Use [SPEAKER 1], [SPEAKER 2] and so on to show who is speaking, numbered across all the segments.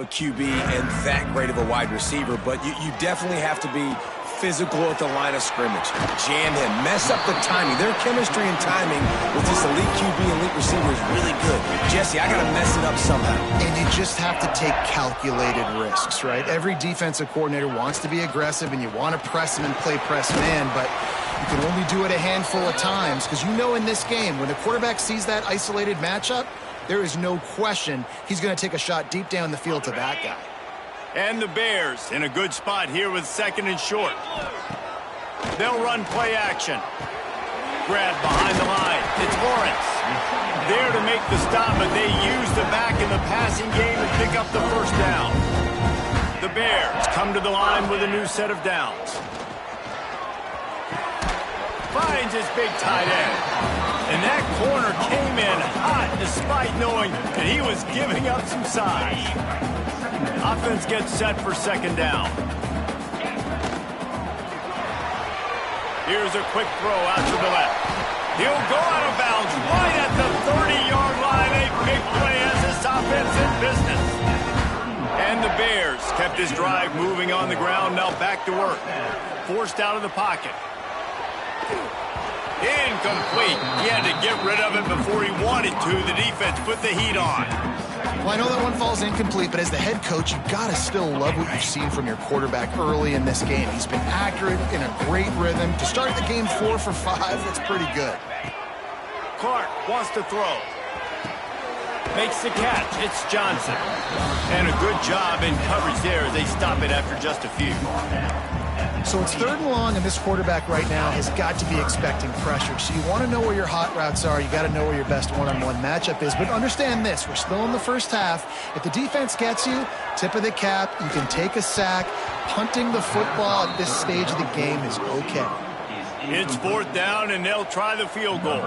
[SPEAKER 1] a QB and that great of a wide receiver, but you definitely have to be physical at the line of scrimmage. Jam him, mess up the timing. Their chemistry and timing with this elite QB, elite receiver is really good. Jesse, I got to mess it up somehow.
[SPEAKER 2] And you just have to take calculated risks, right? Every defensive coordinator wants to be aggressive, and you want to press him and play press man, but you can only do it a handful of times because you know in this game, when the quarterback sees that isolated matchup, there is no question he's going to take a shot deep down the field to that guy.
[SPEAKER 3] And the Bears in a good spot here with 2nd and short. They'll run play action. Grab behind the line. It's Lawrence. There to make the stop, but they use the back in the passing game and pick up the first down. The Bears come to the line with a new set of downs. Finds his big tight end. And that corner came in hot despite knowing that he was giving up some size. Offense gets set for 2nd down. Here's a quick throw out to the left. He'll go out of bounds right at the 30-yard line. A big play as this offense in business. And the Bears kept his drive moving on the ground. Now back to work. Forced out of the pocket. Incomplete. He had to get rid of it before he wanted to. The defense put the heat on.
[SPEAKER 2] Well, I know that one falls incomplete, but as the head coach, you've got to still love what you've seen from your quarterback early in this game. He's been accurate, in a great rhythm. To start the game 4 for 5, that's pretty good.
[SPEAKER 3] Clark wants to throw. Makes the catch. It's Johnson. And a good job in coverage there as they stop it after just a few.
[SPEAKER 2] So it's 3rd and long, and this quarterback right now has got to be expecting pressure. So you want to know where your hot routes are. You got to know where your best one-on-one matchup is. But understand this, we're still in the first half. If the defense gets you, tip of the cap, you can take a sack. Punting the football at this stage of the game is okay.
[SPEAKER 3] It's 4th down, and they'll try the field goal.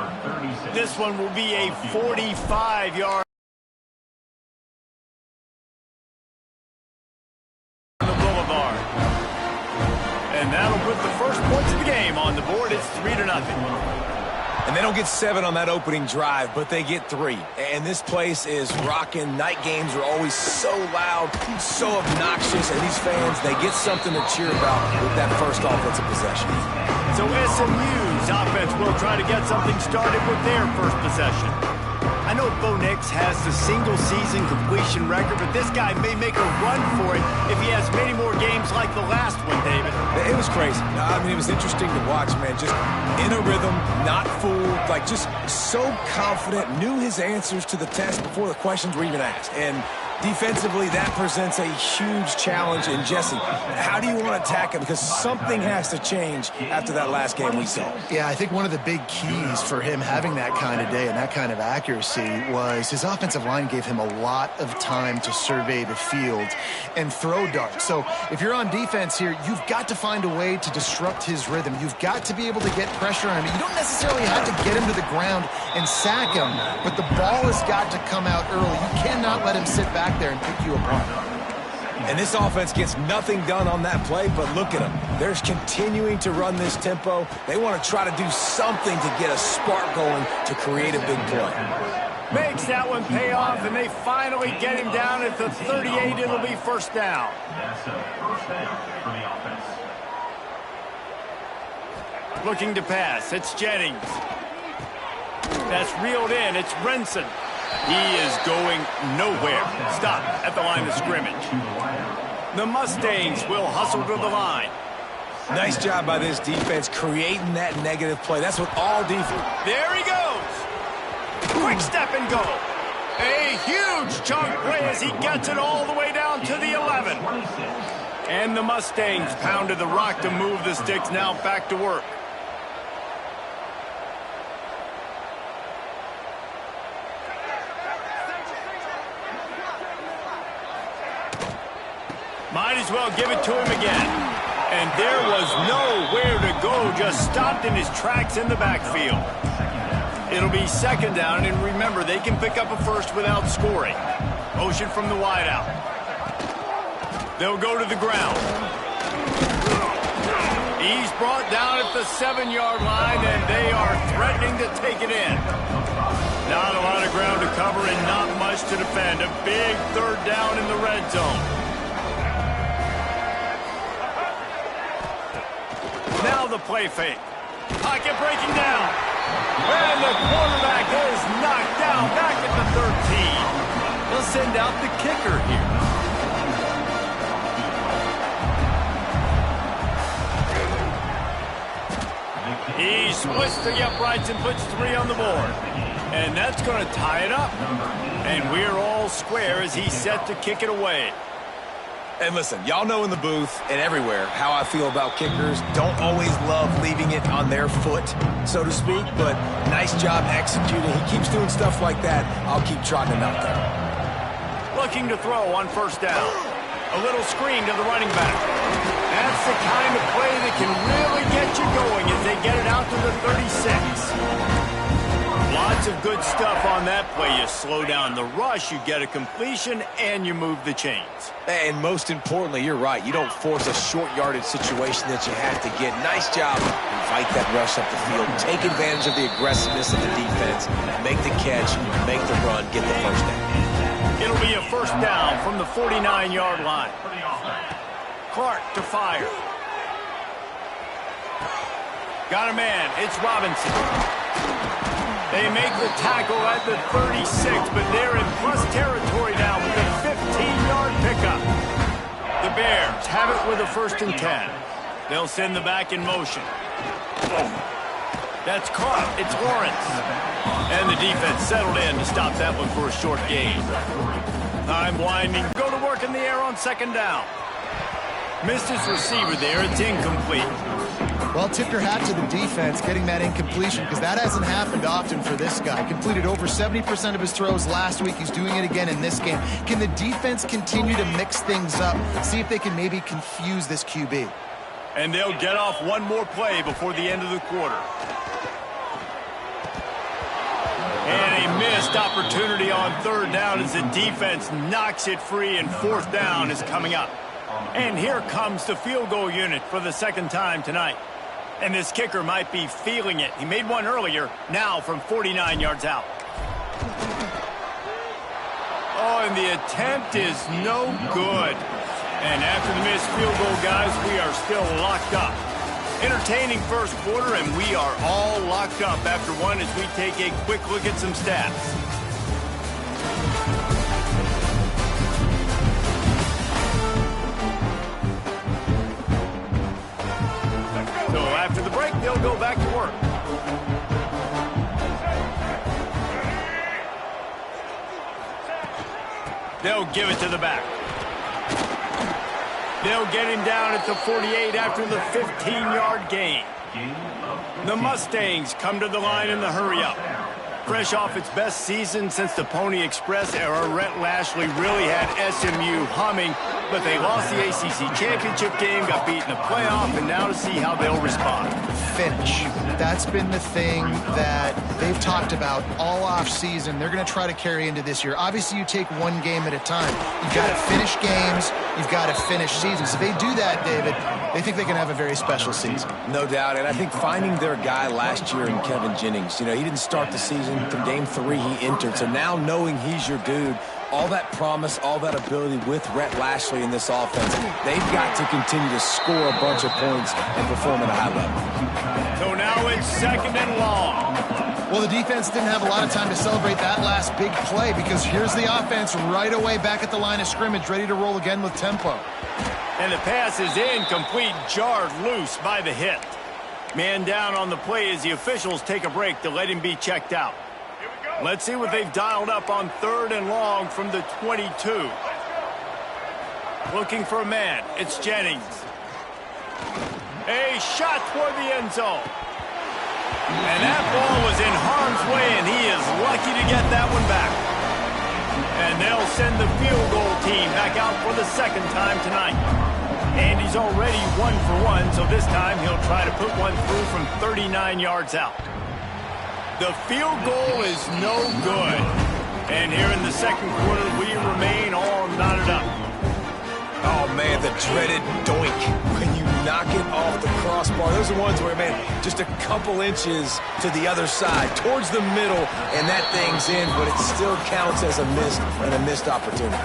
[SPEAKER 3] This one will be a 45-yard. And that'll put the first points of the game on the board. It's 3-0.
[SPEAKER 1] And they don't get 7 on that opening drive, but they get 3. And this place is rocking. Night games are always so loud, so obnoxious, and these fans, they get something to cheer about with that first offensive possession.
[SPEAKER 3] So SMU's offense will try to get something started with their first possession. I know Bo Nix has the single-season completion record, but this guy may make a run for it if he has many more games like the last one, David.
[SPEAKER 1] It was crazy. I mean, it was interesting to watch, man. Just in a rhythm, not fooled, like just so confident, knew his answers to the test before the questions were even asked. And defensively, that presents a huge challenge. And Jesse, how do you want to attack him? Because something has to change after that last game we saw.
[SPEAKER 2] Yeah, I think one of the big keys for him having that kind of day and that kind of accuracy was his offensive line gave him a lot of time to survey the field and throw darts. So if you're on defense here, you've got to find a way to disrupt his rhythm. You've got to be able to get pressure on him. You don't necessarily have to get him to the ground and sack him, but the ball has got to come out early. You cannot let him sit back there and pick you apart.
[SPEAKER 1] And this offense gets nothing done on that play, but look at them. They're continuing to run this tempo. They want to try to do something to get a spark going to create a big play.
[SPEAKER 3] Makes that one pay off, and they finally get him down at the 38. It'll be 1st down. Looking to pass. It's Jennings. That's reeled in. It's Renson. He is going nowhere. Stop at the line of scrimmage. The Mustangs will hustle to the line.
[SPEAKER 1] Nice job by this defense creating that negative play. That's what all defense.
[SPEAKER 3] There he goes. Quick step and go. A huge chunk play as he gets it all the way down to the 11. And the Mustangs pounded the rock to move the sticks. Now back to work. Might as well give it to him again. And there was nowhere to go, just stopped in his tracks in the backfield. It'll be 2nd down, and remember, they can pick up a first without scoring. Motion from the wideout. They'll go to the ground. He's brought down at the 7-yard line, and they are threatening to take it in. Not a lot of ground to cover and not much rush to defend. A big third down in the red zone. Now the play fake. Pocket breaking down. And the quarterback is knocked down back at the 13. They'll send out the kicker here. He splits the uprights and puts 3 on the board. And that's going to tie it up. And we're all square as he's set to kick it away.
[SPEAKER 1] And listen, y'all know in the booth and everywhere how I feel about kickers. Don't always love leaving it on their foot, so to speak, but nice job executing. He keeps doing stuff like that. I'll keep trotting him out there.
[SPEAKER 3] Looking to throw on first down. A little screen to the running back. That's the kind of play that can really get you going as they get it out to the 36. Lots of good stuff on that play. You slow down the rush, you get a completion, and you move the chains.
[SPEAKER 1] And most importantly, you're right. You don't force a short yardage situation that you have to get. Nice job. Invite that rush up the field. Take advantage of the aggressiveness of the defense. Make the catch, make the run, get the first down.
[SPEAKER 3] It'll be a first down from the 49-yard line. Clark to fire. Got a man. It's Robinson. They make the tackle at the 36, but they're in plus territory now with a 15-yard pickup. The Bears have it with a 1st and 10. They'll send the back in motion. That's caught. It's Lawrence. And the defense settled in to stop that one for a short gain. Time winding. Go to work in the air on 2nd down. Missed his receiver there. It's incomplete.
[SPEAKER 2] Well, tip your hat to the defense getting that incompletion because that hasn't happened often for this guy. Completed over 70% of his throws last week. He's doing it again in this game. Can the defense continue to mix things up, see if they can maybe confuse this QB?
[SPEAKER 3] And they'll get off one more play before the end of the quarter. And a missed opportunity on 3rd down as the defense knocks it free, and 4th down is coming up. And here comes the field goal unit for the 2nd time tonight. And this kicker might be feeling it. He made one earlier, now from 49 yards out. Oh, and the attempt is no good. And after the missed field goal, guys, we are still locked up. Entertaining first quarter, and we are all locked up after one as we take a quick look at some stats. So after the break, they'll go back to work. They'll give it to the back. They'll get him down at the 48 after the 15-yard gain. The Mustangs come to the line in the hurry-up. Fresh off its best season since the Pony Express era, Rhett Lashley really had SMU humming, but they lost the ACC championship game, got beat in the playoff, and now to see how they'll respond.
[SPEAKER 2] Finish. That's been the thing that they've talked about all off season. They're going to try to carry into this year. Obviously, you take one game at a time. You've got to finish games. You've got to finish seasons. If they do that, David, they think they can have a very special season.
[SPEAKER 1] No doubt, and I think finding their guy last year in Kevin Jennings, he didn't start the season. From game 3, he entered. So now knowing he's your dude, all that promise, all that ability with Rhett Lashley in this offense, they've got to continue to score a bunch of points and perform at a high level.
[SPEAKER 3] So now it's 2nd and long.
[SPEAKER 2] Well, the defense didn't have a lot of time to celebrate that last big play because here's the offense right away back at the line of scrimmage, ready to roll again with tempo.
[SPEAKER 3] And the pass is incomplete, jarred loose by the hit. Man down on the play as the officials take a break to let him be checked out. Let's see what they've dialed up on 3rd and long from the 22. Looking for a man. It's Jennings. A shot toward the end zone. And that ball was in harm's way, and he is lucky to get that one back. And they'll send the field goal team back out for the 2nd time tonight. And he's already 1 for 1, so this time he'll try to put one through from 39 yards out. The field goal is no good. And here in the 2nd quarter, we remain all knotted up.
[SPEAKER 1] Oh, man, the dreaded doink when you knock it off the crossbar. Those are ones where, man, just a couple inches to the other side, towards the middle, and that thing's in, but it still counts as a missed opportunity.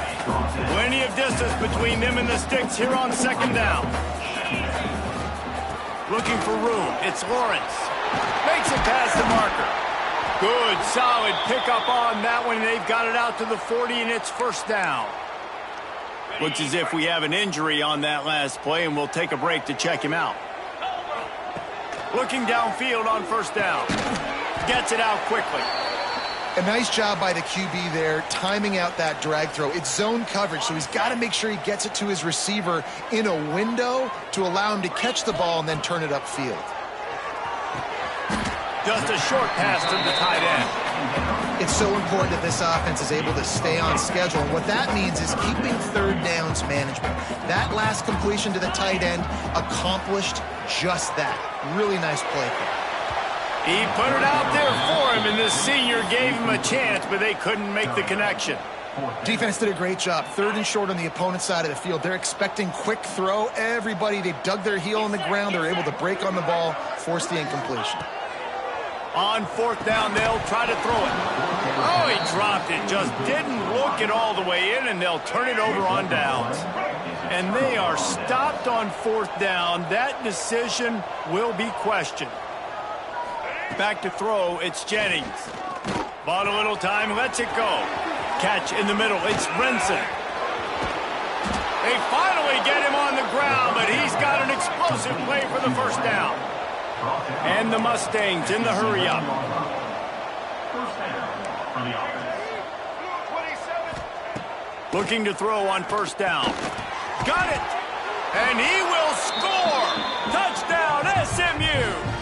[SPEAKER 3] Plenty of distance between them and the sticks here on second down. Looking for room. It's Lawrence. Makes it past the marker. Good, solid pickup on that one. They've got it out to the 40, and it's first down. Looks as if we have an injury on that last play, and we'll take a break to check him out. Looking downfield on first down. Gets it out quickly.
[SPEAKER 2] A nice job by the QB there, timing out that drag throw. It's zone coverage, so he's got to make sure he gets it to his receiver in a window to allow him to catch the ball and then turn it upfield.
[SPEAKER 3] Just a short pass to the tight end.
[SPEAKER 2] It's so important that this offense is able to stay on schedule. And what that means is keeping third downs management. That last completion to the tight end accomplished just that. Really nice play call.
[SPEAKER 3] He put it out there for him, and the senior gave him a chance, but they couldn't make the connection.
[SPEAKER 2] Defense did a great job. Third and short on the opponent's side of the field. They're expecting quick throw. Everybody, they dug their heel on the ground. They're able to break on the ball, force the incompletion.
[SPEAKER 3] On fourth down, they'll try to throw it. Oh, he dropped it. Just didn't look it all the way in, and they'll turn it over on downs. And they are stopped on fourth down. That decision will be questioned. Back to throw, it's Jennings. Bought a little time, lets it go. Catch in the middle, it's Renson. They finally get him on the ground, but he's got an explosive play for the first down. And the Mustangs in the hurry-up. Looking to throw on first down. Got it! And he will score! Touchdown, SMU!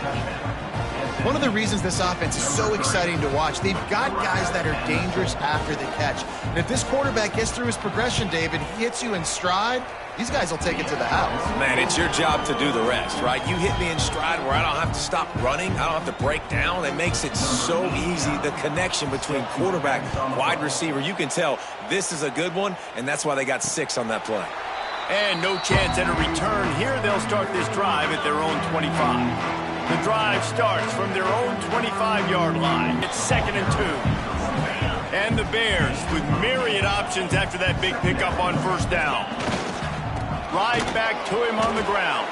[SPEAKER 2] One of the reasons this offense is so exciting to watch, they've got guys that are dangerous after the catch. And if this quarterback gets through his progression, David, he hits you in stride, these guys will take it to the house.
[SPEAKER 1] Man, it's your job to do the rest, right? You hit me in stride where I don't have to stop running. I don't have to break down. It makes it so easy. The connection between quarterback, wide receiver, you can tell this is a good one, and that's why they got 6 on that play.
[SPEAKER 3] And no chance at a return here. They'll start this drive at their own 25. The drive starts from their own 25-yard line. It's 2nd and 2. And the Bears with myriad options after that big pickup on first down. Right back to him on the ground.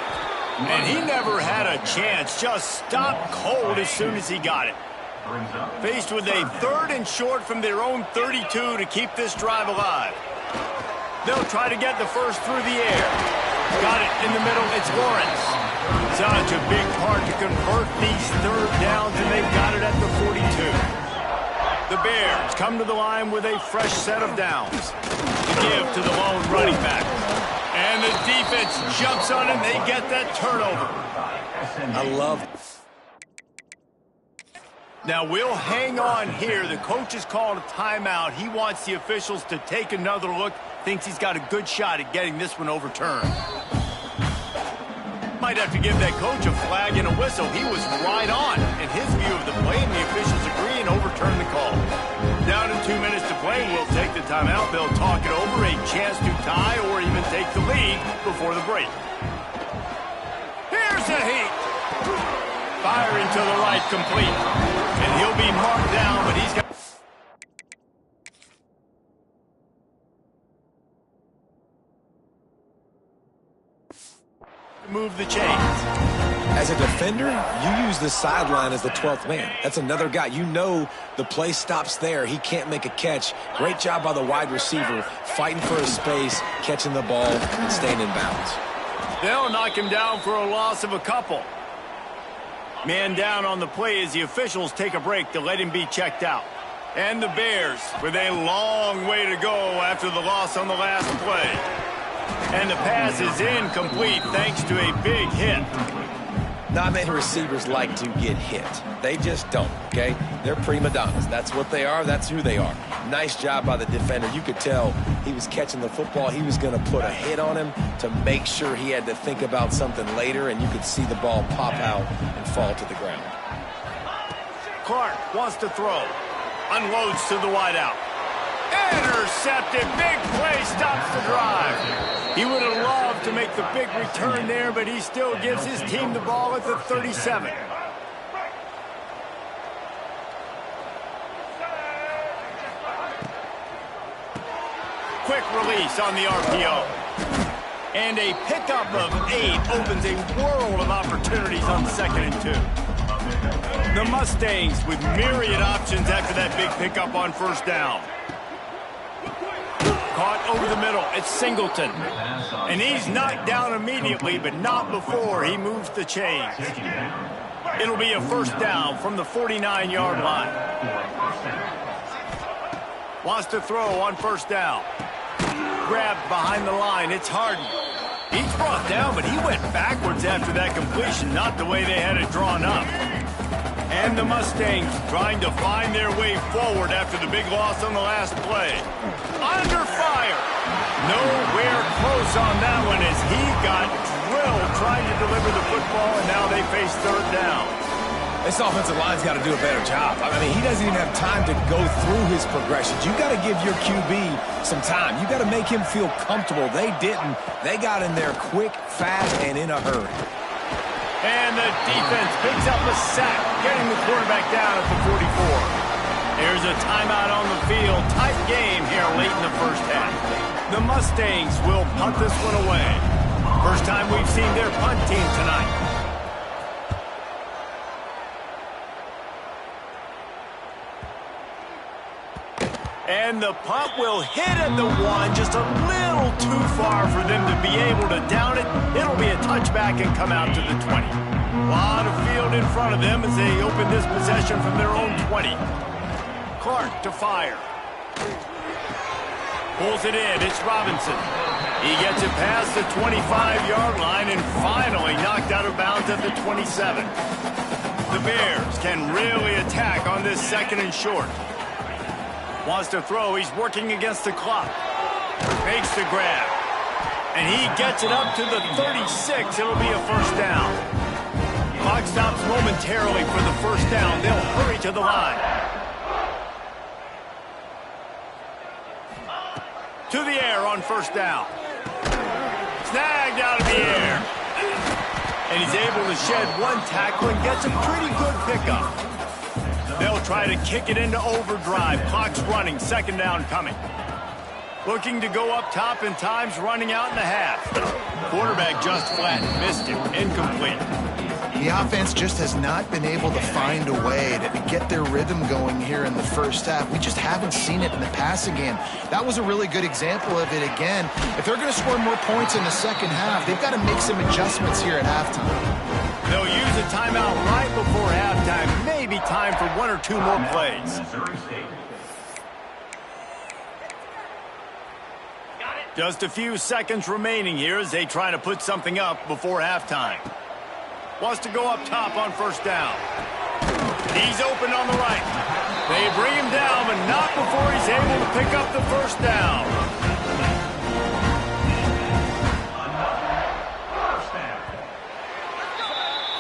[SPEAKER 3] And he never had a chance. Just stopped cold as soon as he got it. Faced with a 3rd and short from their own 32 to keep this drive alive. They'll try to get the first through the air. Got it in the middle. It's Lawrence. Such a big part to convert these third downs, and they've got it at the 42. The Bears come to the line with a fresh set of downs to give to the lone running back. And the defense jumps on him. They get that turnover.
[SPEAKER 1] I love it.
[SPEAKER 3] Now, we'll hang on here. The coach has called a timeout. He wants the officials to take another look. Thinks he's got a good shot at getting this one overturned. Might have to give that coach a flag and a whistle. He was right on in his view of the play, and the officials agree and overturn the call. Down to 2 minutes to play, we'll take the timeout. They'll talk it over, a chance to tie or even take the lead before the break. Here's a heat. Fire into the right, complete. And he'll be marked down, but he's got... move the chains.
[SPEAKER 1] As a defender, you use the sideline as the 12th man. That's another guy. You know the play stops there. He can't make a catch. Great job by the wide receiver, fighting for his space, catching the ball, and staying in bounds.
[SPEAKER 3] They'll knock him down for a loss of a couple. Man down on the play as the officials take a break to let him be checked out. And the Bears with a long way to go after the loss on the last play. And the pass is incomplete thanks to a big hit.
[SPEAKER 1] Not many receivers like to get hit. They just don't, okay? They're prima donnas. That's what they are. That's who they are. Nice job by the defender. You could tell he was catching the football. He was going to put a hit on him to make sure he had to think about something later, and you could see the ball pop out and fall to the ground.
[SPEAKER 3] Clark wants to throw. Unloads to the wideout. Intercepted. Big play stops the drive. He would have loved to make the big return there, but he still gives his team the ball at the 37. Quick release on the RPO. And a pickup of 8 opens a world of opportunities on 2nd and 2. The Mustangs with myriad options after that big pickup on 1st down. Caught over the middle. It's Singleton. And he's knocked down immediately, but not before he moves the chains. It'll be a 1st down from the 49-yard line. Wants to throw on 1st down. Grabbed behind the line. It's Harden. He's brought down, but he went backwards after that completion, not the way they had it drawn up. And the Mustangs trying to find their way forward after the big loss on the last play. Under fire. Nowhere close on that one as he got drilled trying to deliver the football, and now they face 3rd down.
[SPEAKER 1] This offensive line's got to do a better job. I mean, he doesn't even have time to go through his progressions. You got to give your QB some time. You got to make him feel comfortable. They didn't. They got in there quick, fast, and in a hurry.
[SPEAKER 3] And the defense picks up a sack, getting the quarterback down at the 44. There's a timeout on the field. Tight game here late in the 1st half. The Mustangs will punt this one away. First time we've seen their punt team tonight. And the punt will hit at the 1, just a little too far for them to be able to down it. It'll be a touchback and come out to the 20. A lot of field in front of them as they open this possession from their own 20. Clark to fire. Pulls it in. It's Robinson. He gets it past the 25-yard line and finally knocked out of bounds at the 27. The Bears can really attack on this 2nd and short. Wants to throw. He's working against the clock. Makes the grab. And he gets it up to the 36. It'll be a 1st down. Clock stops momentarily for the 1st down. They'll hurry to the line. To the air on 1st down. Snagged out of the air. And he's able to shed 1 tackle and gets a pretty good pickup. They'll try to kick it into overdrive. Clock's running. 2nd down coming. Looking to go up top, and time's running out in the half. Quarterback just flat. Missed him. Incomplete.
[SPEAKER 2] The offense just has not been able to find a way to get their rhythm going here in the 1st half. We just haven't seen it in the passing game. That was a really good example of it again. If they're going to score more points in the 2nd half, they've got to make some adjustments here at halftime.
[SPEAKER 3] They'll use a timeout right before halftime. Maybe time for 1 or 2 more plays. Just a few seconds remaining here as they try to put something up before halftime. Wants to go up top on 1st down. He's open on the right. They bring him down, but not before he's able to pick up the 1st down.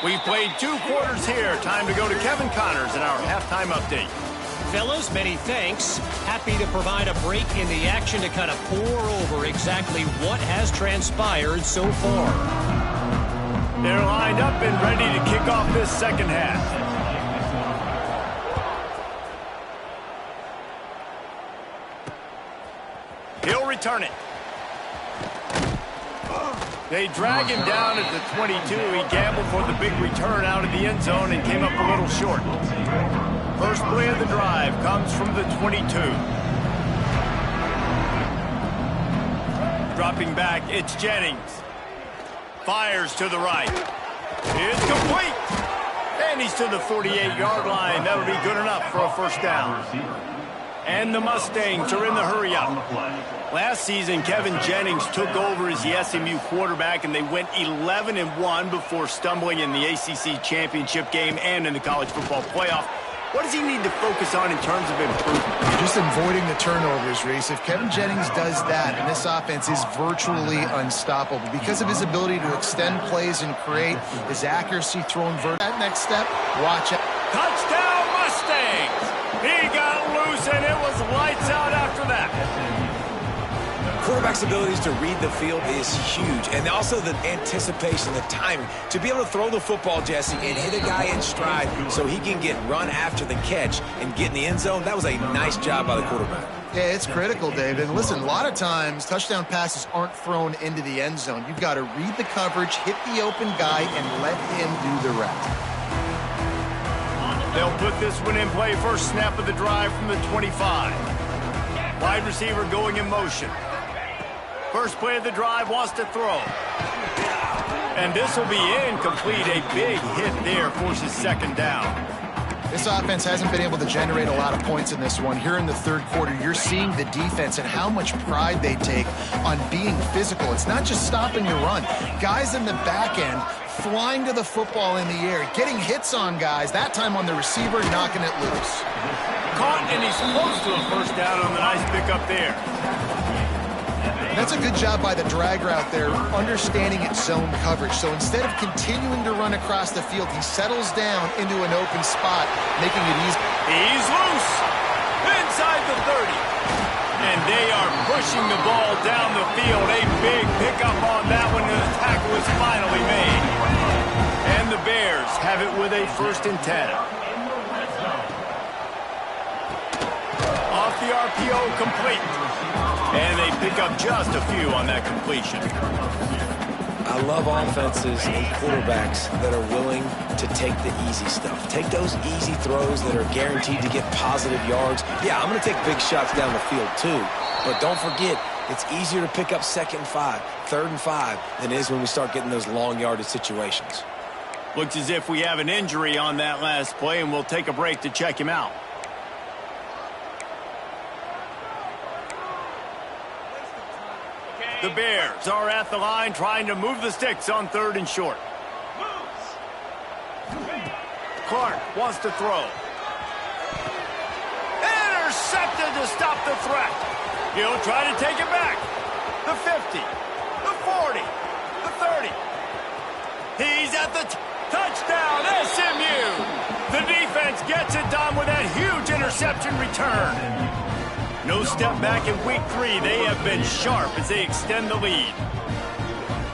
[SPEAKER 3] We've played 2 quarters here. Time to go to Kevin Connors in our halftime update.
[SPEAKER 4] Fellas, many thanks. Happy to provide a break in the action to kind of pour over exactly what has transpired so far.
[SPEAKER 3] They're lined up and ready to kick off this 2nd half. He'll return it. They drag him down at the 22. He gambled for the big return out of the end zone and came up a little short. First play of the drive comes from the 22. Dropping back, it's Jennings. Fires to the right. It's complete. And he's to the 48-yard line. That'll be good enough for a 1st down. And the Mustangs are in the hurry-up. Last season, Kevin Jennings took over as the SMU quarterback, and they went 11-1 before stumbling in the ACC championship game and in the college football playoff. What does he need to focus on in terms of improvement?
[SPEAKER 2] Just avoiding the turnovers, Reese. If Kevin Jennings does that, and this offense is virtually unstoppable because of his ability to extend plays and create, his accuracy throwing that next step, watch out.
[SPEAKER 3] Touchdown, Mustangs! He got loose, and it was lights out after that.
[SPEAKER 1] Quarterback quarterback's abilities to read the field is huge. And also the anticipation, the timing. To be able to throw the football, Jesse, and hit a guy in stride so he can get run after the catch and get in the end zone, that was a nice job by the quarterback.
[SPEAKER 2] Yeah, it's critical, David. And listen, a lot of times touchdown passes aren't thrown into the end zone. You've got to read the coverage, hit the open guy, and let him do the rest.
[SPEAKER 3] They'll put this one in play. First snap of the drive from the 25. Wide receiver going in motion. First play of the drive, wants to throw. And this will be incomplete. A big hit there forces second down.
[SPEAKER 2] This offense hasn't been able to generate a lot of points in this one. Here in the third quarter, you're seeing the defense and how much pride they take on being physical. It's not just stopping your run. Guys in the back end flying to the football in the air, getting hits on guys, that time on the receiver, knocking it loose.
[SPEAKER 3] Caught, and he's close to a first down on the nice pickup there.
[SPEAKER 2] That's a good job by the drag route there, understanding its zone coverage. So instead of continuing to run across the field, he settles down into an open spot, making it easy.
[SPEAKER 3] He's loose inside the 30. And they are pushing the ball down the field. A big pickup on that one, and the tackle is finally made. And the Bears have it with a 1st and 10. Off the RPO, complete. And they pick up just a few on that completion.
[SPEAKER 1] I love offenses and quarterbacks that are willing to take the easy stuff. Take those easy throws that are guaranteed to get positive yards. Yeah, I'm going to take big shots down the field too. But don't forget, it's easier to pick up 2nd and 5, 3rd and 5 than it is when we start getting those long yardage situations.
[SPEAKER 3] Looks as if we have an injury on that last play, and we'll take a break to check him out. The Bears are at the line trying to move the sticks on 3rd and short. Clark wants to throw. Intercepted to stop the threat. He'll try to take it back. The 50, the 40, the 30. He's at the touchdown, SMU. The defense gets it done with that huge interception return. No step back in week 3. They have been sharp as they extend the lead.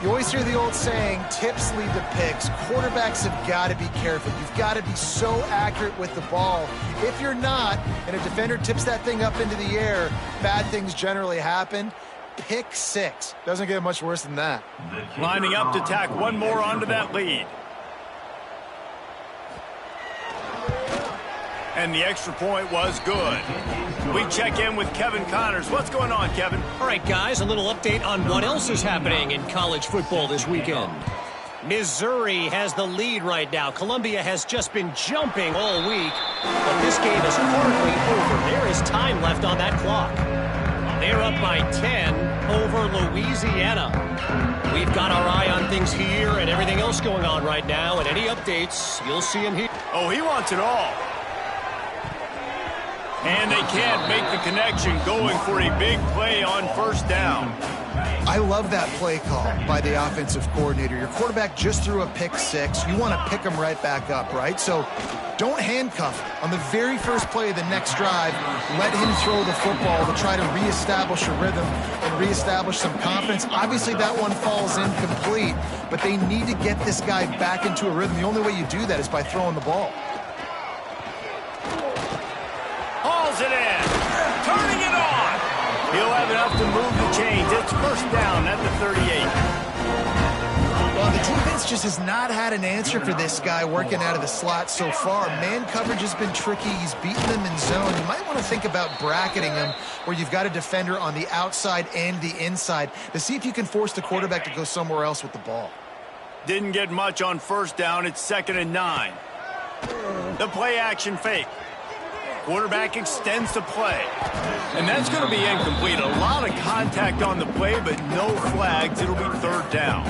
[SPEAKER 2] You always hear the old saying, tips lead to picks. Quarterbacks have got to be careful. You've got to be so accurate with the ball. If you're not, and a defender tips that thing up into the air, bad things generally happen. Pick 6. Doesn't get much worse than that.
[SPEAKER 3] Lining up to tack one more onto that lead. And the extra point was good. We check in with Kevin Connors. What's going on, Kevin?
[SPEAKER 4] All right, guys, a little update on what else is happening in college football this weekend. Missouri has the lead right now. Columbia has just been jumping all week, but this game is hardly over. There is time left on that clock. They're up by 10 over Louisiana. We've got our eye on things here and everything else going on right now, and any updates, you'll see him here.
[SPEAKER 3] Oh, he wants it all. And they can't make the connection, going for a big play on 1st down.
[SPEAKER 2] I love that play call by the offensive coordinator. Your quarterback just threw a pick 6. You want to pick him right back up, right? So don't handcuff him. On the very first play of the next drive, let him throw the football to try to reestablish a rhythm and reestablish some confidence. Obviously, that one falls incomplete, but they need to get this guy back into a rhythm. The only way you do that is by throwing the ball.
[SPEAKER 3] Hauls it in. Turning it on. He'll have enough to move the chains. It's 1st down at the 38.
[SPEAKER 2] Well, the defense just has not had an answer for this guy working out of the slot so far. Man coverage has been tricky. He's beaten them in zone. You might want to think about bracketing him where you've got a defender on the outside and the inside to see if you can force the quarterback to go somewhere else with the ball.
[SPEAKER 3] Didn't get much on 1st down. It's 2nd and 9. The play action fake. Quarterback extends the play. And that's going to be incomplete. A lot of contact on the play, but no flags. It'll be 3rd down.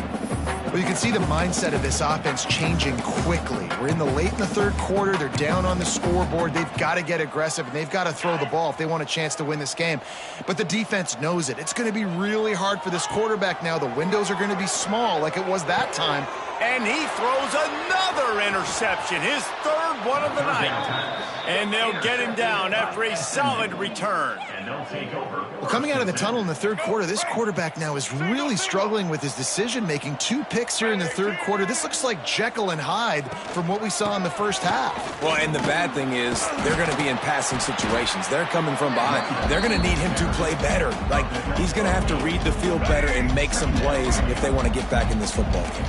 [SPEAKER 2] Well, you can see the mindset of this offense changing quickly. We're in the late in the 3rd quarter. They're down on the scoreboard. They've got to get aggressive, and they've got to throw the ball if they want a chance to win this game. But the defense knows it. It's going to be really hard for this quarterback now. The windows are going to be small like it was that time.
[SPEAKER 3] And he throws another interception, his third one of the night. And they'll get him down after a solid return.
[SPEAKER 2] Well, coming out of the tunnel in the third quarter, this quarterback now is really struggling with his decision-making. 2 picks here in the third quarter. This looks like Jekyll and Hyde from what we saw in the first half.
[SPEAKER 1] Well, and the bad thing is they're going to be in passing situations. They're coming from behind. They're going to need him to play better. Like, he's going to have to read the field better and make some plays if they want to get back in this football game.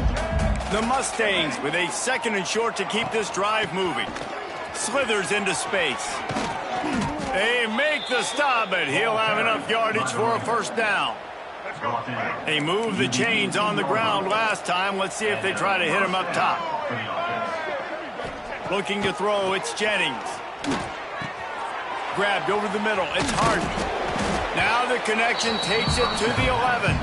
[SPEAKER 3] The Mustangs with a 2nd and short to keep this drive moving. Slithers into space. They make the stop, but he'll have enough yardage for a first down. They moved the chains on the ground last time. Let's see if they try to hit him up top. Looking to throw, it's Jennings. Grabbed over the middle, it's Harden. Now the connection takes it to the 11.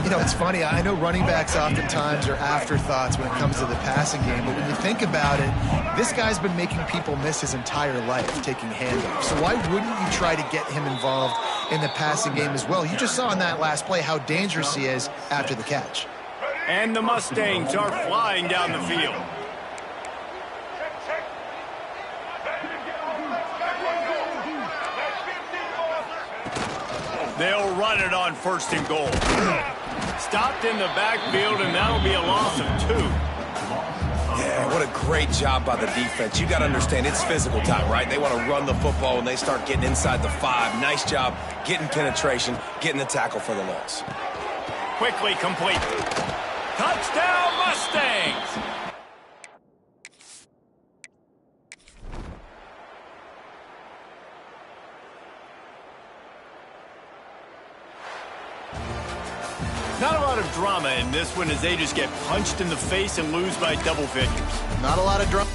[SPEAKER 2] You know, it's funny. I know running backs oftentimes are afterthoughts when it comes to the passing game, but when you think about it, this guy's been making people miss his entire life taking handoffs. So why wouldn't you try to get him involved in the passing game as well? You just saw in that last play how dangerous he is after the catch.
[SPEAKER 3] And the Mustangs are flying down the field. They'll run it on 1st and goal. Stopped in the backfield, and that'll be a loss of 2.
[SPEAKER 1] Yeah, what a great job by the defense. You got to understand, it's physical time, right? They want to run the football when they start getting inside the 5. Nice job getting penetration, getting the tackle for the loss.
[SPEAKER 3] Quickly complete. Touchdown, Mustangs! Not a lot of drama in this one as they just get punched in the face and lose by double figures.
[SPEAKER 2] Not a lot of drama.